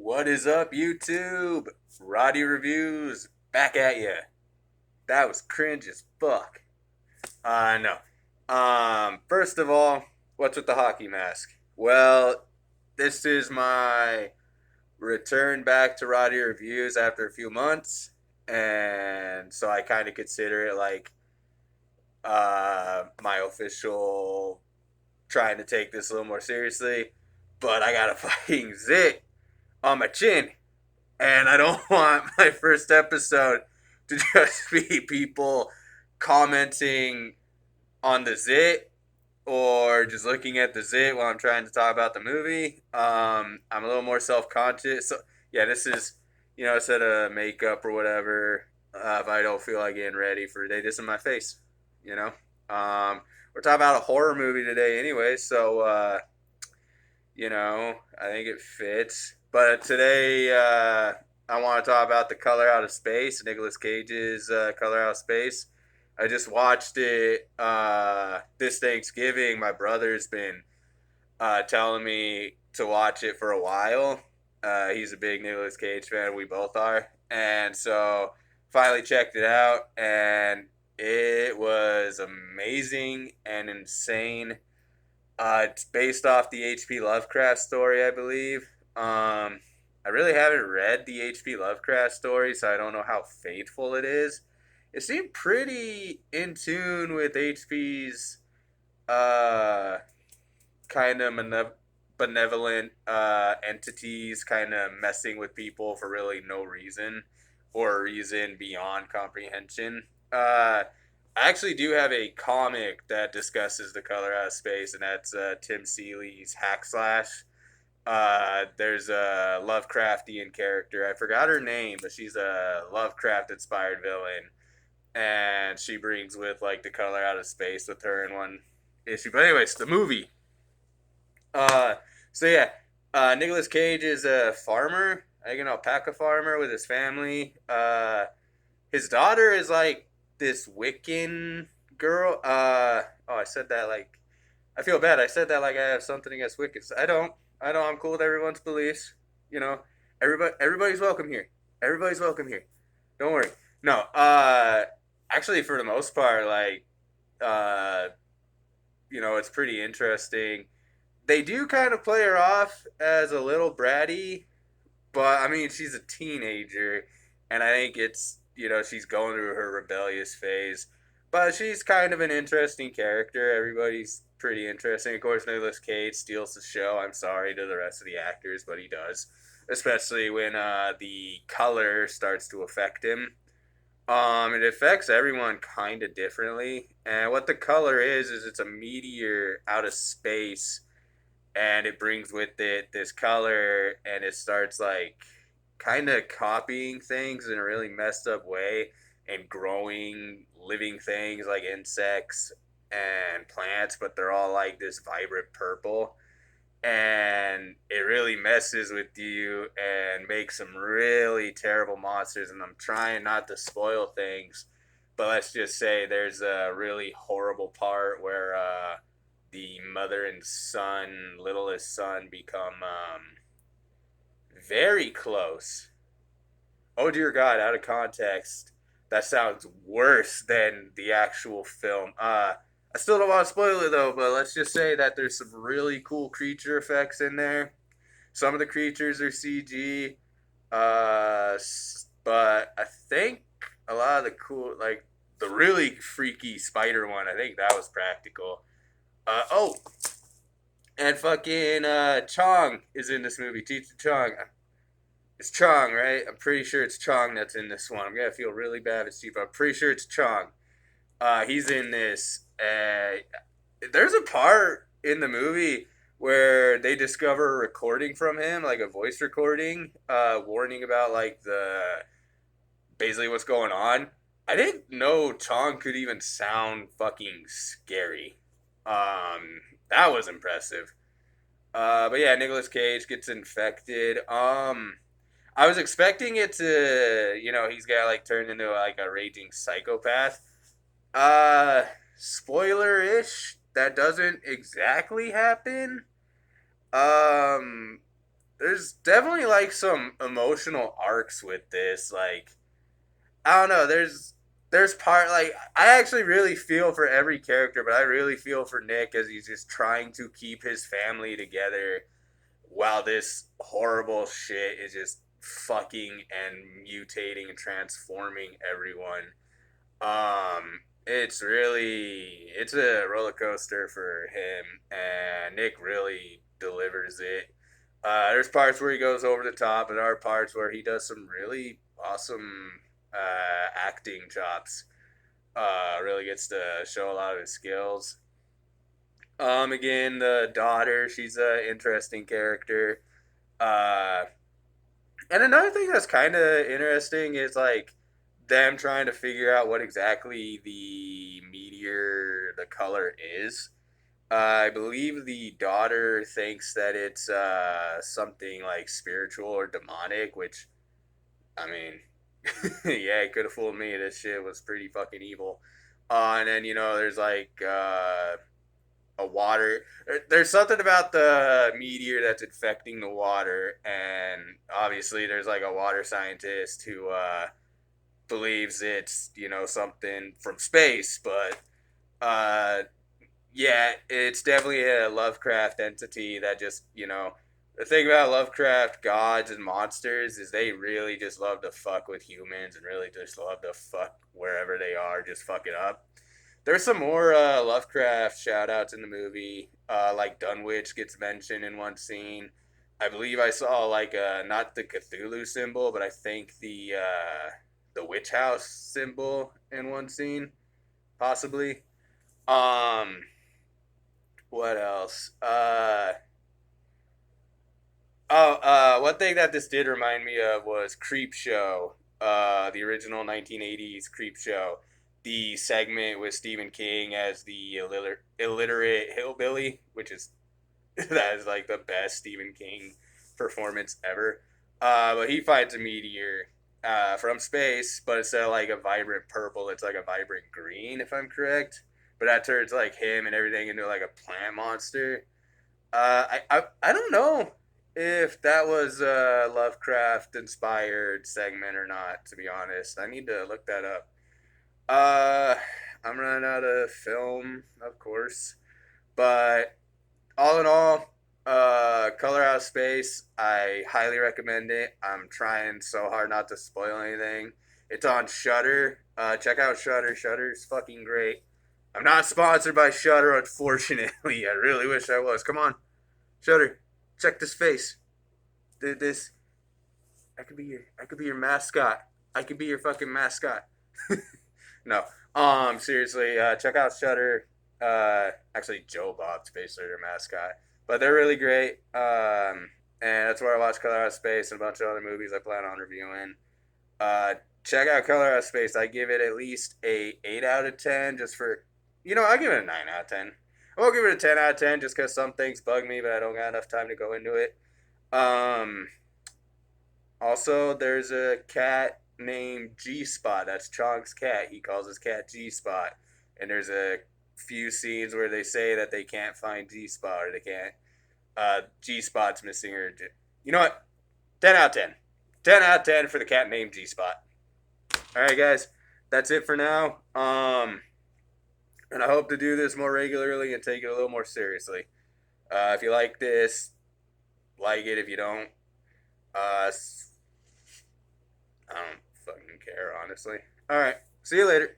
What is up, YouTube? Roddy Reviews back at ya. That was cringe as fuck. No. First of all, what's with the hockey mask? Well, this is my return back to Roddy Reviews after a few months, and so I kind of consider it like my official trying to take this a little more seriously. But I got a fucking zit on my chin. And I don't want my first episode to just be people commenting on the zit or just looking at the zit while I'm trying to talk about the movie. I'm a little more self conscious. So, yeah, this is, instead of makeup or whatever, if I don't feel like getting ready for the day, this is my face, you know? We're talking about a horror movie today anyway, so I think it fits. But today, I want to talk about The Color Out of Space, Nicolas Cage's Color Out of Space. I just watched it this Thanksgiving. My brother's been telling me to watch it for a while. He's a big Nicolas Cage fan. We both are. And so finally checked it out, and it was amazing and insane. It's based off the H.P. Lovecraft story, I believe. I really haven't read the H.P. Lovecraft story, so I don't know how faithful it is. It seemed pretty in tune with H.P.'s uh, kind of benevolent entities kind of messing with people for really no reason or reason beyond comprehension. I actually do have a comic that discusses the color out of space, and that's Tim Seeley's Hack Slash. There's a Lovecraftian character. I forgot her name, but she's a Lovecraft inspired villain. And she brings with like the color out of space with her in one issue. But anyways, the movie. Uh, so yeah, Nicolas Cage is a farmer, like an alpaca farmer with his family. His daughter is like this Wiccan girl. I said that like I feel bad. I said that like I have something against Wiccans. I don't. I don't. I'm cool with everyone's beliefs. You know, everybody's welcome here. Everybody's welcome here. Don't worry. No. Actually, for the most part, like, uh, it's pretty interesting. They do kind of play her off as a little bratty, but I mean, she's a teenager, and I think it's she's going through her rebellious phase. But she's kind of an interesting character. Everybody's pretty interesting. Of course, Nicolas Cage steals the show. I'm sorry to the rest of the actors, but he does, especially when the color starts to affect him. It affects everyone kind of differently, and what the color is it's a meteor out of space, and it brings with it this color, and it starts like kind of copying things in a really messed up way and growing living things like insects and plants, but they're all like this vibrant purple, and it really messes with you and makes some really terrible monsters. And I'm trying not to spoil things, but let's just say there's a really horrible part where the mother and son, littlest son, become very close. Oh dear God! Out of context, that sounds worse than the actual film. I still don't want to spoil it though, but let's just say that there's some really cool creature effects in there. Some of the creatures are CG, but I think a lot of the cool, like the really freaky spider one, I think that was practical. Oh, and fucking Chong is in this movie. Teacher Chong. It's Chong, right? I'm pretty sure it's Chong that's in this one. I'm gonna feel really bad if it's Steve. I'm pretty sure it's Chong. He's in this. There's a part in the movie where they discover a recording from him, like a voice recording, warning about like the basically what's going on. I didn't know Chong could even sound fucking scary. That was impressive. But yeah, Nicolas Cage gets infected. I was expecting it to, he's got like turned into like a raging psychopath. Uh, Spoiler ish. That doesn't exactly happen. Um, there's definitely like some emotional arcs with this. Like I don't know, there's part like I actually really feel for every character, but I really feel for Nick as he's just trying to keep his family together while this horrible shit is just fucking and mutating and transforming everyone. It's a roller coaster for him, and Nick really delivers it. There's parts where he goes over the top, and there are parts where he does some really awesome acting chops. Really gets to show a lot of his skills. Again, the daughter, she's an interesting character. Uh, and another thing that's kind of interesting is like them trying to figure out what exactly the meteor, the color is. I believe the daughter thinks that it's something like spiritual or demonic, which, I mean, yeah, it could have fooled me. This shit was pretty fucking evil. And then, there's like a water. There's something about the meteor that's infecting the water, and obviously there's like a water scientist who believes it's something from space, but uh, yeah, it's definitely a Lovecraft entity that just The thing about Lovecraft gods and monsters is they really just love to fuck with humans and really just love to fuck wherever they are, just fuck it up. There's some more Lovecraft shout outs in the movie. Like Dunwich gets mentioned in one scene. I believe I saw like not the Cthulhu symbol, but I think the witch house symbol in one scene, possibly. Um, what else? One thing that this did remind me of was Creep Show, the original 1980s Creep Show. The segment with Stephen King as the illiterate hillbilly, which is that is like the best Stephen King performance ever. But he finds a meteor from space, but instead of like a vibrant purple, it's like a vibrant green, if I'm correct. But that turns like him and everything into like a plant monster. I don't know if that was a Lovecraft inspired segment or not. To be honest, I need to look that up. Uh, I'm running out of film, of course, but all in all, Color Out of Space, I highly recommend it. I'm trying so hard not to spoil anything. It's on Shutter. Check out Shutter. Shutter's fucking great. I'm not sponsored by Shutter, unfortunately. I really wish I was. Come on, Shutter. Check this face. Did this? I could be your mascot. I could be your fucking mascot. No. Seriously, check out Shutter. Actually, Joe Bob's basically their mascot, but they're really great. And that's where I watch Color Out of Space and a bunch of other movies I plan on reviewing. Uh, Check out Color Out of Space. I give it at least a 8 out of 10, just for, I give it a 9 out of 10. I won't give it a 10 out of 10 just because some things bug me, but I don't got enough time to go into it. Um, Also, there's a cat named G Spot. That's Chong's cat. He calls his cat G Spot. And there's a few scenes where they say that they can't find G Spot or they can't. G Spot's missing. Or you know what? 10 out of 10. 10 out of 10 for the cat named G Spot. All right, guys. That's it for now. And I hope to do this more regularly and take it a little more seriously. If you like this, like it. If you don't, uh, I don't fucking care, honestly. All right. See you later.